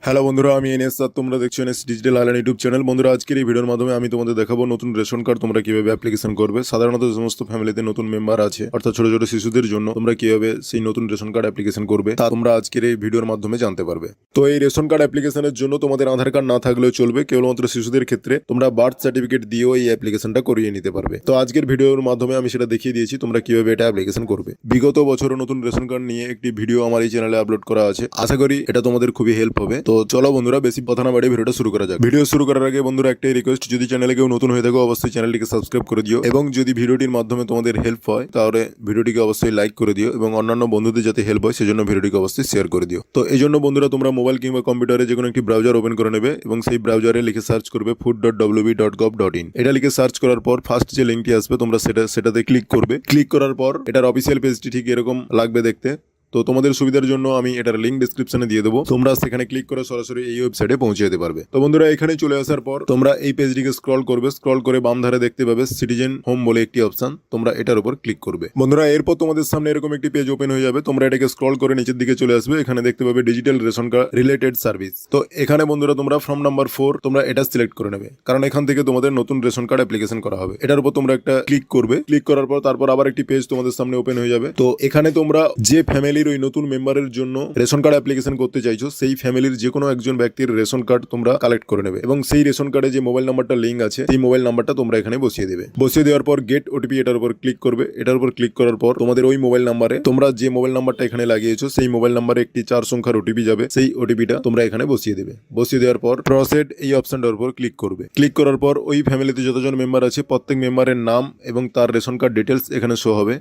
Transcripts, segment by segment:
Hello বন্ধুরা, আমি NS আর তোমরা দেখছো NS digital island YouTube channel. বন্ধুরা, আজকের এই ভিডিওর মাধ্যমে আমি তোমাদের দেখাবো নতুন রেশন কার্ড তোমরা কিভাবে অ্যাপ্লিকেশন করবে। সাধারণত যে সমস্ত ফ্যামিলিতে নতুন মেম্বার আছে, অর্থাৎ ছোট ছোট শিশুদের জন্য তোমরা কিভাবে সেই নতুন রেশন কার্ড অ্যাপ্লিকেশন করবে তা তোমরা আজকের এই ভিডিওর মাধ্যমে জানতে পারবে। তো এই রেশন কার্ড অ্যাপ্লিকেশনের জন্য তোমাদের আধার কার্ড না থাকলেও চলবে, কেবলমাত্র শিশুদের ক্ষেত্রে তোমরা বার্থ সার্টিফিকেট দিয়েও এই অ্যাপ্লিকেশনটা করিয়ে নিতে পারবে। তো আজকের ভিডিওর মাধ্যমে আমি সেটা দেখিয়ে দিয়েছি তোমরা কিভাবে এটা অ্যাপ্লিকেশন করবে। বিগত বছরও নতুন রেশন কার্ড নিয়ে একটি ভিডিও আমার এই চ্যানেলে আপলোড করা আছে, আশা করি এটা তোমাদের খুবই হেল্প হবে। তো চলো বন্ধুরা, বেশি কথা না বাড়িয়ে ভিডিওটা শুরু করা যাক। ভিডিও শুরু করার আগে বন্ধুরা একটাই রিকোয়েস্ট, যদি চ্যানেলে কেউ নতুন হয়ে থাকো অবশ্যই চ্যানেলটিকে সাবস্ক্রাইব করে দিও, এবং যদি ভিডিওটির মাধ্যমে তোমাদের হেল্প হয় তাহলে ভিডিওটিকে অবশ্যই লাইক করে দিও, এবং অন্যান্য বন্ধুদের যাতে হেল্প হয় সেজন্য ভিডিওটিকে অবশ্যই শেয়ার করে দিও। তো এই জন্য বন্ধুরা, তোমরা মোবাইল কিংবা কম্পিউটারে যে কোনো একটি ব্রাউজার ওপেন করে নেবে এবং সেই ব্রাউজারে লিখে সার্চ করবে food.wb.gov.in। এটা লিখে সার্চ করার পর ফার্স্ট যে লিঙ্কটি আসবে তোমরা সেটাতে ক্লিক করবে। ক্লিক করার পর এটার অফিসিয়াল পেজটি ঠিক এরকম লাগবে দেখতে। তো তোমাদের সুবিধার জন্য আমি এটার লিঙ্ক ডিসক্রিপশনে দিয়ে দেবো, তোমরা সেখানে ক্লিক করে সরাসরি এই ওয়েবসাইটে পৌঁছে যেতে পারবে। তো বন্ধুরা, এখানে চলে আসার পর তোমরা এই পেজটিকে স্ক্রল করবে। স্ক্রল করে বাম ধারে দেখতে পাবে সিটিজেন হোম বলে একটি অপশন, তোমরা এটার উপর ক্লিক করবে। বন্ধুরা, এরপর তোমাদের সামনে এরকম একটি পেজ ওপেন হয়ে যাবে। তোমরা এটাকে স্ক্রল করে নিচের দিকে চলে আসবে, এখানে দেখতে পাবে digital ration card related service. তো এখানে বন্ধুরা তোমরা ফর্ম নাম্বার 4 তোমরা এটা সিলেক্ট করে নেবে, কারণ এখান থেকে তোমাদের নতুন রেশন কার্ড অ্যাপ্লিকেশন করা হবে। এটার উপর তোমরা একটা ক্লিক করবে। ক্লিক করার পর তারপর আবার একটি পেজ তোমাদের সামনে ওপেন হয়ে যাবে। তো এখানে তোমরা যে ফ্যামিলির ওই নতুন মেম্বার জন্য রেশন কার্ড অ্যাপ্লিকেশন করতে চাইছো, সেই ফ্যামিলির যে কোনো একজন ব্যক্তির রেশন কার্ড তোমরা কালেক্ট করে নেবে, এবং সেই রেশন কার্ডে যে মোবাইল নাম্বারটা লিঙ্ক আছে সেই মোবাইল নাম্বারটা তোমরা এখানে বসিয়ে দেবে। বসিয়ে দেওয়ার পর গেট ওটিপি এটার উপর ক্লিক করবে। এটার উপর ক্লিক করার পর তোমাদের ওই মোবাইল নাম্বারে তোমরা যে মোবাইল নাম্বারটা এখানে লাগিয়েছো সেই মোবাইল নাম্বারে একটি 4 সংখ্যার ওটিপি যাবে, সেই ওটিপিটা তোমরা এখানে বসিয়ে দেবে। বসিয়ে দেওয়ার পর প্রসিড এই অপশনটার উপর ক্লিক করবে। ক্লিক করার পর ওই ফ্যামিলিতে যতজন মেম্বার আছে প্রত্যেক মেম্বারের নাম এবং তার রেশন কার্ড ডিটেলস এখানে শো হবে।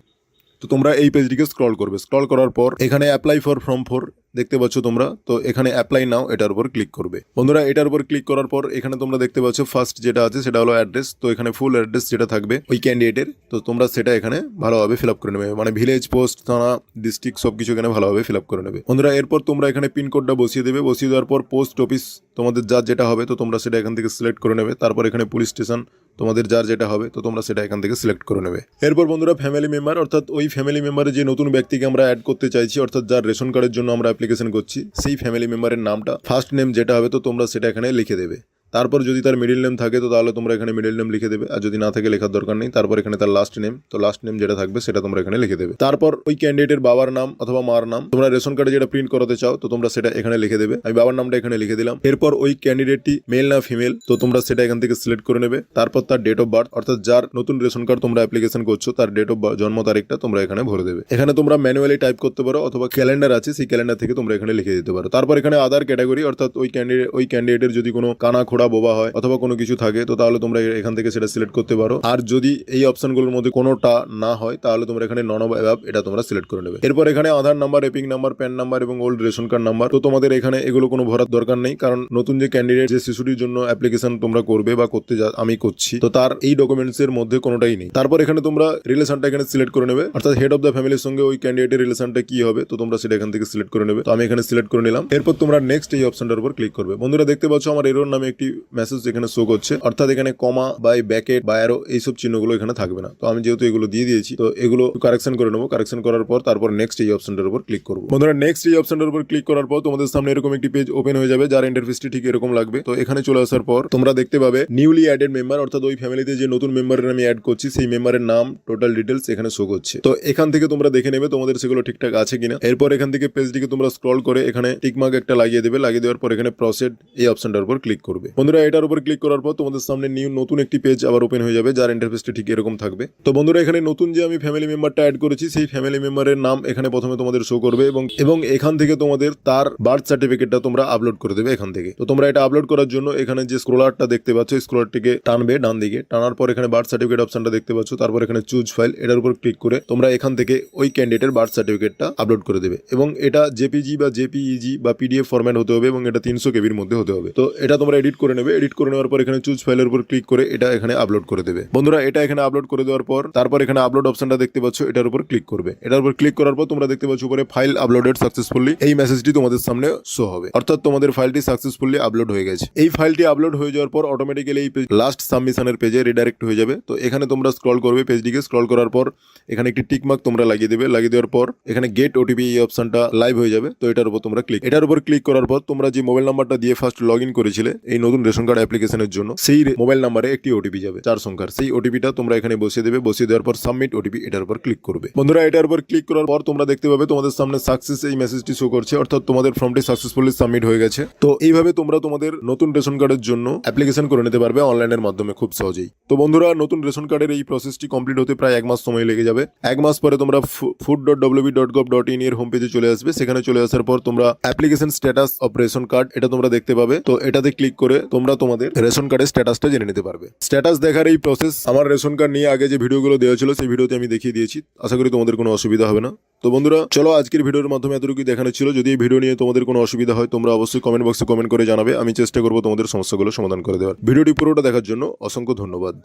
তো তোমরা এই পেজটিকে স্ক্রল করবে। স্ক্রল করার পর এখানে অ্যাপ্লাই ফর ফর্ম 4 দেখতে পাচ্ছ তোমরা, তো এখানে অ্যাপ্লাই নাও এটার উপর ক্লিক করবে। বন্ধুরা, এটার উপর ক্লিক করার পর এখানে তোমরা দেখতে পাচ্ছ ফার্স্ট যেটা আছে সেটা হলো অ্যাড্রেস। তো এখানে ফুল অ্যাড্রেস যেটা থাকবে ওই ক্যান্ডিডেটের, তো তোমরা সেটা এখানে ভালোভাবে ফিল আপ করে নেবে, মানে ভিলেজ, পোস্ট, থানা, ডিস্ট্রিক্ট সবকিছু এখানে ভালোভাবে ফিল আপ করে নেবে। বন্ধুরা, এরপর তোমরা এখানে পিনকোডটা বসিয়ে দেবে। বসিয়ে দেওয়ার পর পোস্ট অফিস তোমাদের যার যেটা হবে তো তোমরা সেটা এখান থেকে সিলেক্ট করে নেবে। তারপর এখানে পুলিশ স্টেশন তোমাদের যার যেটা হবে তো তোমরা সেটা এখান থেকে সিলেক্ট করে নেবে। এরপর বন্ধুরা, ফ্যামিলি মেম্বার, অর্থাৎ ওই ফ্যামিলি মেম্বারে যে নতুন ব্যক্তিকে আমরা অ্যাড করতে চাইছি, অর্থাৎ যার রেশন কার্ডের জন্য আমরা অ্যাপ্লিকেশন করছি, সেই ফ্যামিলি মেম্বারের নামটা ফার্স্ট নেম যেটা হবে তো তোমরা সেটা এখানে লিখে দেবে। তারপর যদি তার মিডিল নেম থাকে তো তাহলে তোমরা এখানে মিডিল নেম লিখে দেবে, আর যদি না থাকে লেখার দরকার নেই। তারপর এখানে তার লাস্ট নেম, তো লাস্ট নেম যেটা থাকবে সেটা তোমরা এখানে লিখে দেবে। তারপর ওই ক্যান্ডিডেটের বাবার নাম অথবা মার নাম তোমরা রেশন কার্ডে যেটা প্রিন্ট করাতে চাও তো তোমরা সেটা এখানে লিখে দেবে। আমি বাবার নামটা এখানে লিখে দিলাম। এরপর ওই ক্যান্ডিডেটটি মেল না ফিমেল তো তোমরা সেটা এখান থেকে সিলেক্ট করে নেবে। তারপর তার ডেট অফ বার্থ, অর্থাৎ যার নতুন রেশন কার্ড তোমরা অ্যাপ্লিকেশন করছো তার ডেট অফ জন্ম তারিখটা তোমরা এখানে ভরে দেবে। এখানে তোমরা ম্যানুয়ালি টাইপ করতে পারো অথবা ক্যালেন্ডার আছে সেই ক্যালেন্ডার থেকে তোমরা এখানে লিখে দিতে পারো। তারপর এখানে আদার ক্যাটাগরি, অর্থাৎ ওই ক্যান্ডিডেটের যদি কোনো কানা খোড়া বোবা হয় অথবা কোনো কিছু থাকে তো তাহলে তোমরা এখান থেকে সেটা সিলেক্ট করতে পারো। আর যদি এই অপশনগুলোর মধ্যে কোনোটা না হয় তাহলে তোমরা এখানে নন অফ অ্যাব এটা তোমরা সিলেক্ট করে নেবে। এরপর এখানে আধার নাম্বার, এপিং নাম্বার, প্যান নাম্বার এবং ওল্ড রেশন কার্ড নাম্বার, তো তোমাদের এখানে এগুলো কোনো ভরার দরকার নেই, কারণ নতুন যে ক্যান্ডিডেট যে শিশুটির জন্য অ্যাপ্লিকেশন তোমরা করবে বা করতে আমি করছি তো তার এই ডকুমেন্টস এর মধ্যে কোনোটাই নেই। তারপর এখানে তোমরা রিলেশনটা এখানে সিলেক্ট করে নেবে, অর্থাৎ হেড অফ দ্য ফ্যামিলির সঙ্গে ওই ক্যান্ডিডেটের রিলেশনটা কি হবে তো তোমরা সেটা এখান থেকে সিলেক্ট করে নেবে। তো আমি এখানে সিলেক্ট করে নিলাম। এরপর তোমরা নেক্সট এই অপশনটার উপর ক্লিক করবে। বন্ধুরা, দেখতে পাচ্ছ আমার এরর নামে একটি মেসেজ এখানে শো করছে, অর্থাৎ এখানে কমা বা ব্যাকেট বা অ্যারো এইসব চিহ্নগুলো এখানে থাকবে না। তো আমি যেহেতু এগুলো দিয়ে দিয়েছি তো এগুলো কারেকশন করে নেবো। কারেকশন করার পর তারপর নেক্সট এই অপশনটার উপর ক্লিক করবো। বন্ধুরা, নেক্সট এই অপশনটার উপর ক্লিক করার পর তোমাদের সামনে এরকম একটি পেজ ওপেন হয়ে যাবে, যার ইন্টারফেসটি ঠিক এরকম লাগবে। তো এখানে চলে আসার পর তোমরা দেখতে পাবে নিউলি অ্যাডেড মেম্বার, অর্থাৎ ওই ফ্যামিলিতে যে নতুন মেম্বারের আমি অ্যাড করছি সেই মেম্বারের নাম, টোটাল ডিটেলস এখানে শো করছে। তো এখান থেকে তোমরা দেখে নেবে তোমাদের সেগুলো ঠিকঠাক আছে কিনা। এরপর এখান থেকে পেজটিকে তোমরা স্ক্রল করে এখানে টিকমার্ক একটা লাগিয়ে দেবে। লাগিয়ে দেওয়ার পর এখানে প্রসিড এই অপশনটার উপর ক্লিক করবে। বন্ধুরা, এটার উপর ক্লিক করার পর তোমাদের সামনে নতুন একটি পেজ আবার ওপেন হয়ে যাবে, যার ইন্টারফেসটা ঠিক এরকম থাকবে। তো বন্ধুরা, এখানে নতুন যে আমি ফ্যামিলি মেম্বারটা অ্যাড করেছি সেই ফ্যামিলি মেম্বারের নাম এখানে প্রথমে তোমাদের শো করবে, এবং এখান থেকে তোমাদের তার বার্থ সার্টিফিকেটটা তোমরা আপলোড করে দেবে এখান থেকে। তো তোমরা এটা আপলোড করার জন্য এখানে যে স্ক্রলারটা দেখতে পাচ্ছ স্ক্রলারটিকে টানবে ডান দিকে। টানার পর এখানে বার্থ সার্টিফিকেট অপশনটা দেখতে পাচ্ছ। তারপর এখানে চুজ ফাইল এটার উপর ক্লিক করে তোমরা এখান থেকে ওই ক্যান্ডিডেটের বার্থ সার্টিফিকেটটা আপলোড করে দেবে, এবং এটা জেপিজি বা জেপিইজি বা পিডিএফ ফরম্যাট হতে হবে, এবং এটা 300 কেবির মধ্যে হতে হবে। তো এটা তোমরা এডিট করে করে নেবে। এডিট করে নেওয়ার পর এখানে চুজ ফাইলের উপর ক্লিক করে এটা এখানে আপলোড করে দেবে। বন্ধুরা এটা এখানে আপলোড করে দেওয়ার পর তারপর এখানে আপলোড অপশনটা দেখতে পাচ্ছ, এটার উপর ক্লিক করবে। এটার উপর ক্লিক করার পর তোমরা দেখতে পাচ্ছ উপরে ফাইল আপলোডেড সাকসেসফুলি, এই মেসেজটি তোমাদের সামনে শো হবে, অর্থাৎ তোমাদের ফাইলটি সাকসেসফুলি আপলোড হয়ে গেছে। এই ফাইলটি আপলোড হয়ে যাওয়ার পর অটোমেটিক্যালি এই লাস্ট সাবমিশনের পেজে রিডাইরেক্ট হয়ে যাবে। তো এখানে তোমরা স্ক্রল করবে, পেজটিকে স্ক্রল করার পর এখানে একটি টিক মার্ক তোমরা লাগিয়ে দেবে। লাগিয়ে দেওয়ার পর এখানে গেট ওটিপি এই অপশনটা লাইভ হয়ে যাবে। তো এটার উপর তোমরা ক্লিক, এটার উপর ক্লিক করার পর তোমরা যে মোবাইল নাম্বারটা দিয়ে ফার্স্ট লগ ইন করেছিলে এই নতুন রেশন কার্ড অ্যাপ্লিকেশনের জন্য, সেই মোবাইল নাম্বারে একটি ওটিপি যাবে 4 সংখ্যার। সেই ওটিপিটা তোমরা এখানে বসিয়ে দেবে। বসিয়ে দেওয়ার পর সাবমিট ওটিপি, এটার উপর ক্লিক করবে। বন্ধুরা এটার উপর ক্লিক করার পর তোমরা দেখতে পাবে তোমাদের সামনে সাকসেস এই মেসেজটি শো করছে, অর্থাৎ তোমাদের ফর্মটি সাকসেসফুলি সাবমিট হয়ে গেছে। তো এইভাবে তোমরা তোমাদের নতুন রেশন কার্ডের জন্য অ্যাপ্লিকেশন করে নিতে পারবে অনলাইনের মাধ্যমে খুব সহজেই। তো বন্ধুরা নতুন রেশন কার্ডের এই প্রসেসটি কমপ্লিট হতে প্রায় 1 মাস সময় লেগে যাবে। 1 মাস পরে তোমরা food.wb.gov.in এর হোম পেজে চলে আসবে। সেখানে চলে আসার পর তোমরা application status of ration card এটা তোমরা দেখতে পাবে। তো এটাতে ক্লিক করে তোমরা তোমাদের রেশন কার্ডের স্ট্যাটাসটা জেনে নিতে পারবে। স্ট্যাটাস দেখার এই প্রসেস আমার রেশন কার্ড নিয়ে আগে যে ভিডিওগুলো দেওয়া ছিল সেই ভিডিওতে আমি দেখিয়ে দিয়েছি। আশা করি তোমাদের কোনো অসুবিধা হবে না। তো বন্ধুরা চলো আজকের ভিডিওর মাধ্যমে এতটুকুই দেখানো ছিল। যদি এই ভিডিও নিয়ে তোমাদের কোনো অসুবিধা হয় তোমরা অবশ্যই কমেন্ট বক্সে কমেন্ট করে জানাবে। আমি চেষ্টা করবো তোমাদের সমস্যাগুলো সমাধান করে দেওয়ার। ভিডিওটি পুরোটা দেখার জন্য অসংখ্য ধন্যবাদ।